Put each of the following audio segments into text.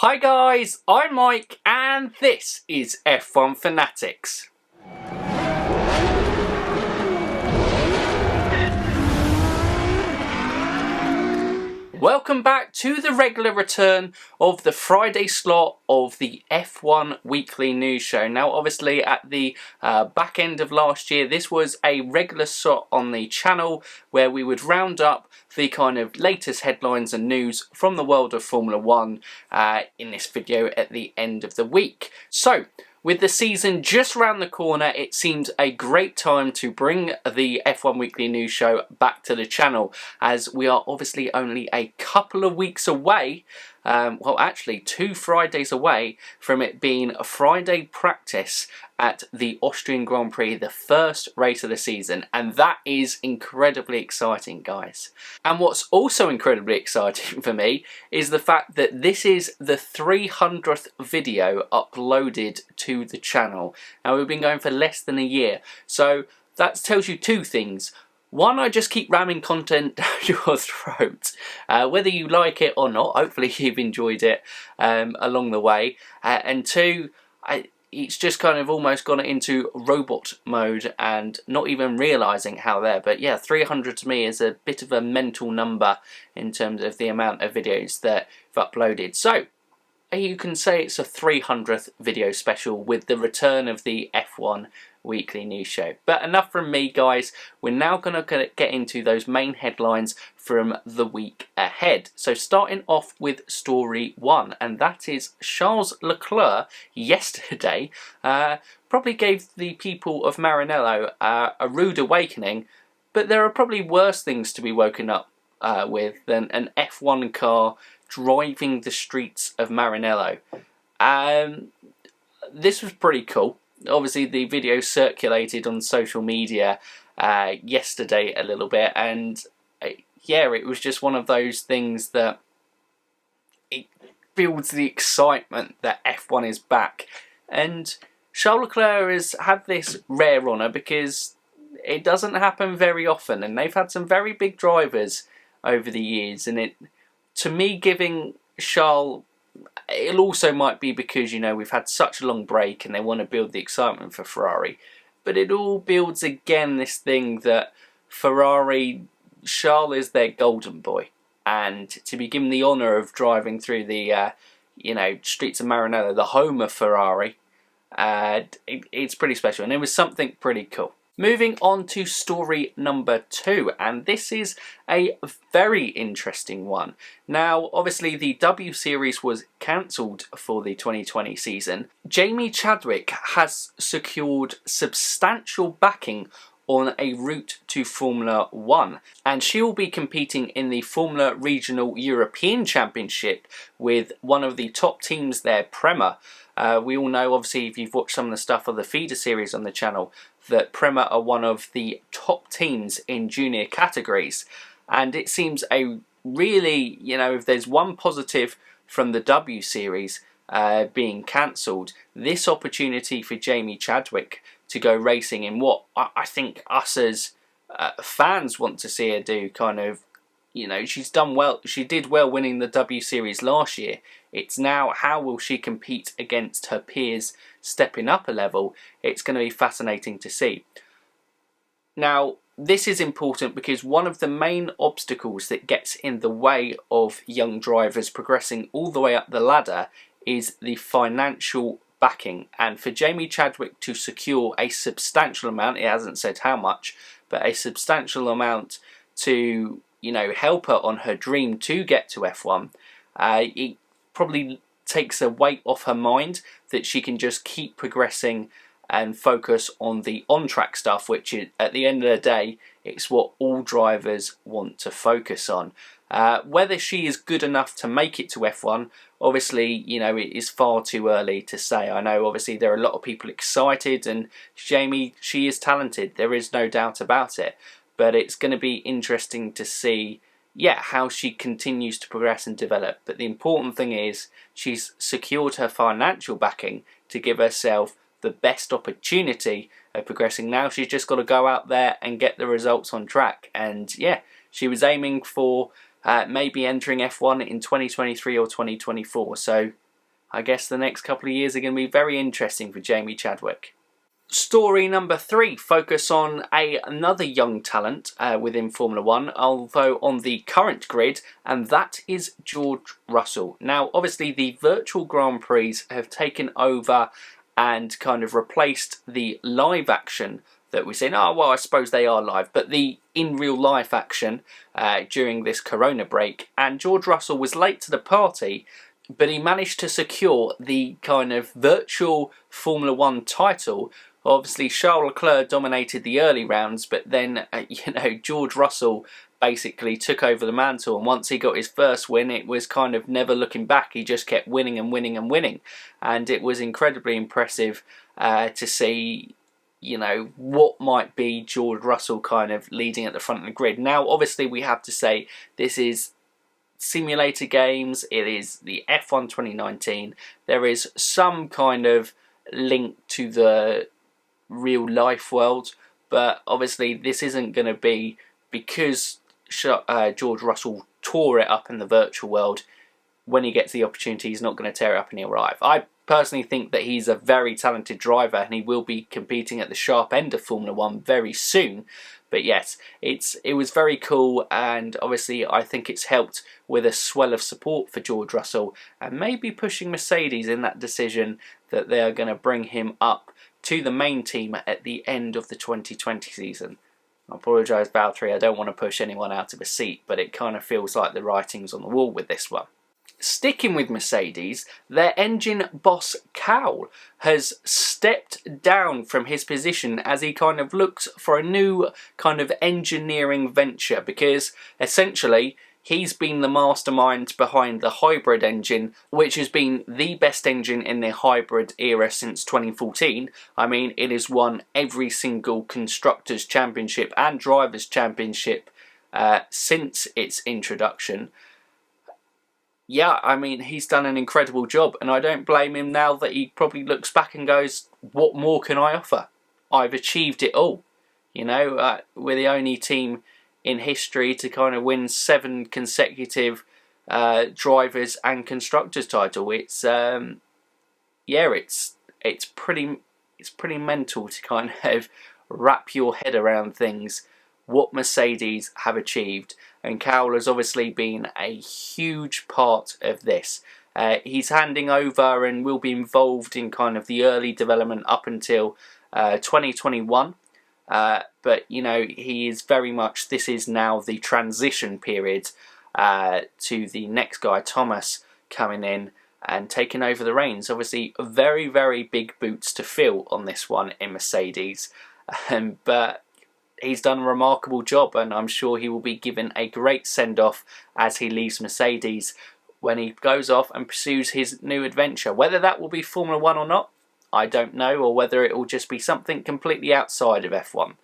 Hi guys, I'm Mike and this is F1 Fanatics. Welcome back to the regular return of the Friday slot of the F1 Weekly News Show. Now obviously at the back end of last year this was a regular slot on the channel where we would round up the kind of latest headlines and news from the world of Formula 1 in this video at the end of the week. So, with the season just round the corner, it seems a great time to bring the F1 Weekly News Show back to the channel, as we are obviously only a couple of weeks away, well actually 2 Fridays away from it being a Friday practice at the Austrian Grand Prix, the first race of the season, and that is incredibly exciting, guys. And what's also incredibly exciting for me is the fact that this is the 300th video uploaded to the channel. Now we've been going for less than a year, so that tells you two things. One, I just keep ramming content down your throat, whether you like it or not. Hopefully you've enjoyed it along the way. And two, it's just kind of almost gone into robot mode and not even realising how there. But yeah, 300 to me is a bit of a mental number in terms of the amount of videos that I've uploaded. So you can say it's a 300th video special with the return of the F1 Weekly News Show. But enough from me, guys. We're now going to get into those main headlines from the week ahead. So starting off with story 1, and that is Charles Leclerc yesterday probably gave the people of Maranello a rude awakening, but there are probably worse things to be woken up with than an F1 car driving the streets of Maranello. This was pretty cool. Obviously the video circulated on social media yesterday a little bit, and yeah, it was just one of those things that it builds the excitement that F1 is back. And Charles Leclerc has had this rare honour because it doesn't happen very often, and they've had some very big drivers over the years, and it, to me, giving Charles, it also might be because, you know, we've had such a long break and they want to build the excitement for Ferrari, but it all builds again this thing that Ferrari, Charles is their golden boy, and to be given the honour of driving through the you know, streets of Maranello, the home of Ferrari, it's pretty special, and it was something pretty cool. Moving on to story number 2, and this is a very interesting one. Now, obviously the W Series was cancelled for the 2020 season. Jamie Chadwick has secured substantial backing on a route to Formula 1, and she will be competing in the Formula Regional European Championship with one of the top teams there, Prema. We all know, obviously, if you've watched some of the stuff of the feeder series on the channel, that Prema are one of the top teams in junior categories. And it seems a really, you know, if there's one positive from the W Series being cancelled, this opportunity for Jamie Chadwick to go racing in what I think us as fans want to see her do, kind of, you know, she's done well. She did well winning the W Series last year. It's now, how will she compete against her peers stepping up a level? It's going to be fascinating to see. Now, this is important because one of the main obstacles that gets in the way of young drivers progressing all the way up the ladder is the financial backing. And for Jamie Chadwick to secure a substantial amount, it hasn't said how much, but a substantial amount to, you know, help her on her dream to get to F1, it probably takes a weight off her mind that she can just keep progressing and focus on the on-track stuff, which is, at the end of the day, it's what all drivers want to focus on. Whether she is good enough to make it to F1, obviously, you know, it is far too early to say. I know, obviously, there are a lot of people excited, and Jamie, she is talented. There is no doubt about it. But it's going to be interesting to see, yeah, how she continues to progress and develop. But the important thing is she's secured her financial backing to give herself the best opportunity of progressing. Now she's just got to go out there and get the results on track. And yeah, she was aiming for maybe entering F1 in 2023 or 2024. So I guess the next couple of years are going to be very interesting for Jamie Chadwick. Story number 3, focus on another young talent within Formula 1, although on the current grid, and that is George Russell. Now, obviously, the virtual Grand Prix have taken over and kind of replaced the live action that we're seeing. Oh, well, I suppose they are live, but the in real life action during this Corona break. And George Russell was late to the party, but he managed to secure the kind of virtual Formula 1 title. Obviously, Charles Leclerc dominated the early rounds, but then, George Russell basically took over the mantle, and once he got his first win, it was kind of never looking back. He just kept winning and winning and winning, and it was incredibly impressive to see, what might be George Russell kind of leading at the front of the grid. Now, obviously, we have to say this is simulator games. It is the F1 2019. There is some kind of link to the real life world, but obviously this isn't going to be, because George Russell tore it up in the virtual world. When he gets the opportunity, he's not going to tear it up in real life. I personally think that he's a very talented driver, and he will be competing at the sharp end of Formula 1 very soon. But yes, it was very cool, and obviously I think it's helped with a swell of support for George Russell, and maybe pushing Mercedes in that decision that they are going to bring him up to the main team at the end of the 2020 season. I apologise, Valtteri, I don't want to push anyone out of a seat, but it kind of feels like the writing's on the wall with this one. Sticking with Mercedes, their engine boss COWELL has stepped down from his position as he kind of looks for a new kind of engineering venture, because essentially he's been the mastermind behind the hybrid engine, which has been the best engine in the hybrid era since 2014. I mean, it has won every single Constructors' Championship and Drivers' Championship since its introduction. Yeah, I mean, he's done an incredible job, and I don't blame him now that he probably looks back and goes, what more can I offer? I've achieved it all. We're the only team in history to kind of win 7 consecutive drivers and constructors title. It's pretty mental to kind of wrap your head around things, what Mercedes have achieved, and COWELL has obviously been a huge part of this. He's handing over and will be involved in kind of the early development up until 2021. But he is very much, this is now the transition period to the next guy, Thomas, coming in and taking over the reins. Obviously, very, very big boots to fill on this one in Mercedes, but he's done a remarkable job, and I'm sure he will be given a great send-off as he leaves Mercedes when he goes off and pursues his new adventure. Whether that will be Formula 1 or not, I don't know, or whether it will just be something completely outside of F1.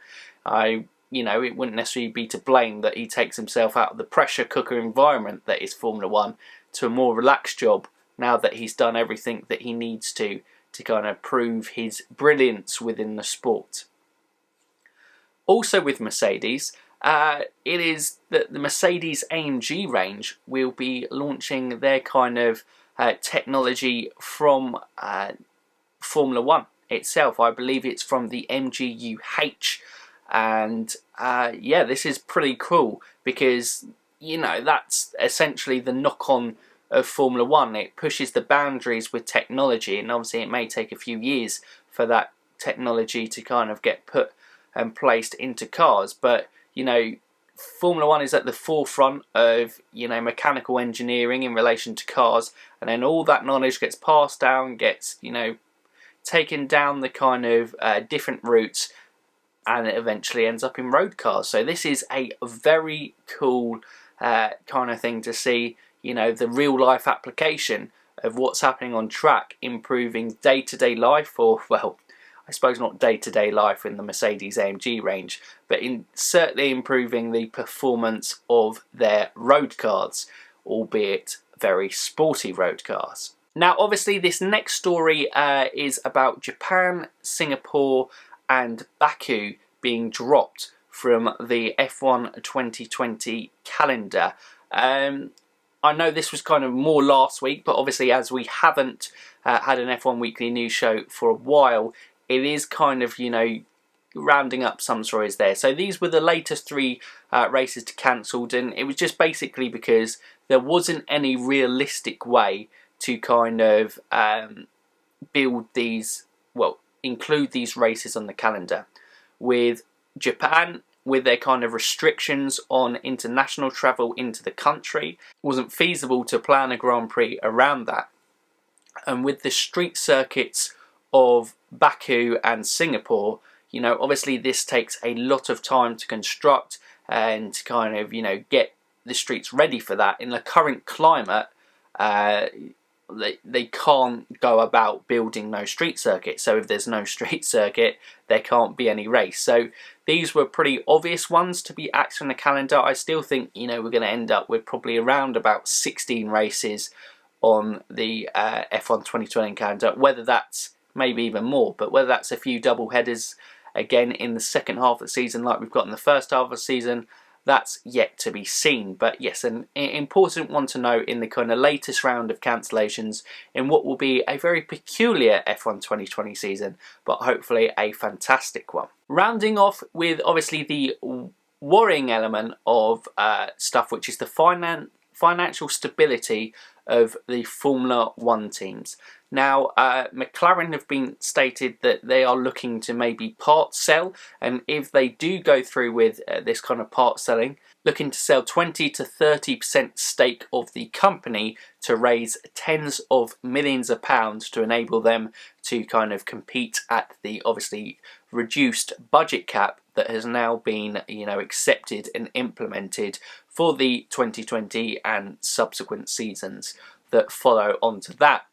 It wouldn't necessarily be to blame that he takes himself out of the pressure cooker environment that is Formula 1 to a more relaxed job now that he's done everything that he needs to kind of prove his brilliance within the sport. Also with Mercedes, it is that the Mercedes AMG range will be launching their kind of technology from Formula 1 itself. I believe it's from the MGU-H, and this is pretty cool because that's essentially the knock-on of Formula 1. It pushes the boundaries with technology, and obviously it may take a few years for that technology to kind of get put and placed into cars, but Formula 1 is at the forefront of mechanical engineering in relation to cars, and then all that knowledge gets passed down, gets taken down the kind of different routes, and it eventually ends up in road cars. So this is a very cool kind of thing to see, the real life application of what's happening on track, improving day-to-day life, or well, I suppose not day-to-day life in the Mercedes AMG range, but certainly improving the performance of their road cars, albeit very sporty road cars. Now, obviously, this next story is about Japan, Singapore, and Baku being dropped from the F1 2020 calendar. I'm I know this was kind of more last week, but obviously as we haven't had an F1 Weekly News show for a while, it is kind of, you know, rounding up some stories there. So these were the latest 3 races to cancelled, and it was just basically because there wasn't any realistic way to kind of build these, well, include these races on the calendar. With Japan, with their kind of restrictions on international travel into the country, it wasn't feasible to plan a Grand Prix around that. And with the street circuits of Baku and Singapore, you know, obviously this takes a lot of time to construct and to kind of, you know, get the streets ready for that. In the current climate, they can't go about building no street circuit. So if there's no street circuit, there can't be any race. So these were pretty obvious ones to be axed on the calendar. I still think, you know, we're going to end up with probably around about 16 races on the F1 2020 calendar, whether that's maybe even more, but whether that's a few double headers again in the second half of the season like we've got in the first half of the season, that's yet to be seen. But yes, an important one to note in the kind of latest round of cancellations in what will be a very peculiar F1 2020 season, but hopefully a fantastic one. Rounding off with obviously the worrying element of stuff, which is the financial stability of the Formula 1 teams. Now, McLaren have been stated that they are looking to maybe part sell, and if they do go through with this kind of part selling, looking to sell 20 to 30% stake of the company to raise tens of millions of pounds to enable them to kind of compete at the obviously reduced budget cap that has now been, you know, accepted and implemented for the 2020 and subsequent seasons that follow onto that.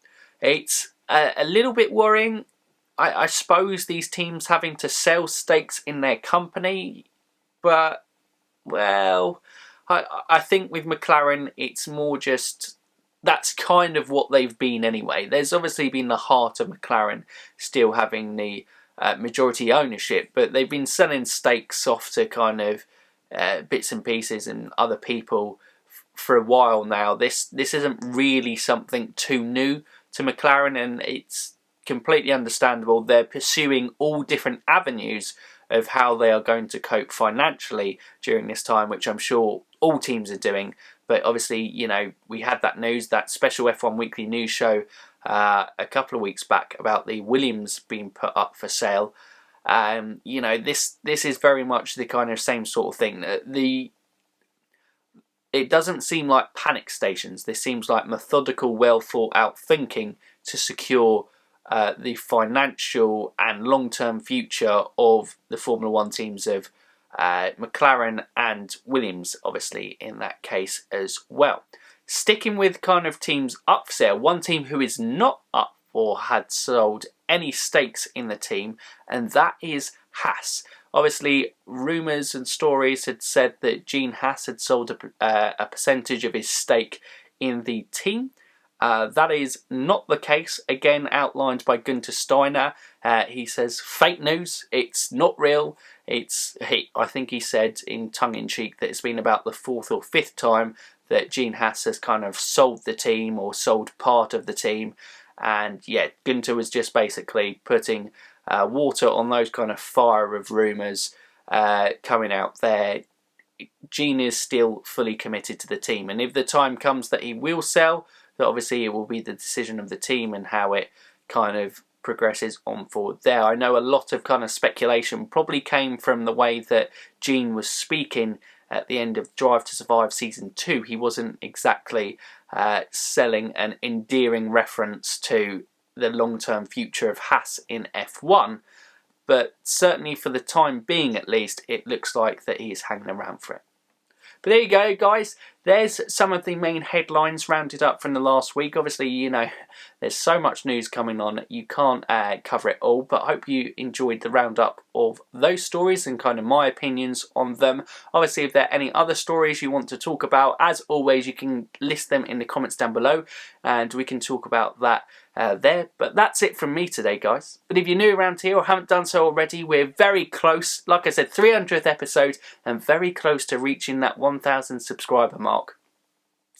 It's a little bit worrying, I suppose, these teams having to sell stakes in their company, but, well, I think with McLaren it's more just, that's kind of what they've been anyway. There's obviously been the heart of McLaren still having the majority ownership, but they've been selling stakes off to kind of bits and pieces and other people for a while now. This isn't really something too new to McLaren, and it's completely understandable. They're pursuing all different avenues of how they are going to cope financially during this time, which I'm sure all teams are doing. But obviously, you know, we had that news, that special F1 Weekly News show a couple of weeks back about the Williams being put up for sale. You know, this is very much the kind of same sort of thing. It doesn't seem like panic stations. This seems like methodical, well thought out thinking to secure the financial and long-term future of the Formula 1 teams of McLaren and Williams, obviously, in that case as well. Sticking with kind of teams up for sale, one team who is not up or had sold any stakes in the team, and that is Haas. Obviously, rumours and stories had said that Gene Haas had sold a percentage of his stake in the team. That is not the case, again outlined by Günther Steiner. He says, fake news, it's not real. I think he said in tongue-in-cheek that it's been about the 4th or 5th time that Gene Haas has kind of sold the team or sold part of the team. And yeah, Günther was just basically putting water on those kind of fire of rumours coming out there. Gene is still fully committed to the team, and if the time comes that he will sell, that obviously it will be the decision of the team and how it kind of progresses on forward there. I know a lot of kind of speculation probably came from the way that Gene was speaking at the end of Drive to Survive Season 2. He wasn't exactly selling an endearing reference to the long-term future of Haas in F1, but certainly for the time being at least, it looks like that he is hanging around for it. But there you go, guys. There's some of the main headlines rounded up from the last week. Obviously, you know, there's so much news coming on, you can't cover it all, but I hope you enjoyed the roundup of those stories and kind of my opinions on them. Obviously, if there are any other stories you want to talk about, as always, you can list them in the comments down below, and we can talk about that there. But that's it from me today, guys. But if you're new around here or haven't done so already, we're very close, like I said, 300th episode, and very close to reaching that 1,000 subscriber mark.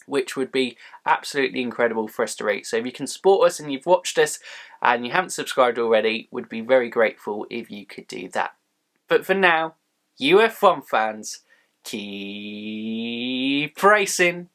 which would be absolutely incredible for us to reach. So if you can support us and you've watched us and you haven't subscribed already, would be very grateful if you could do that. But for now, you F1 fans, keep racing.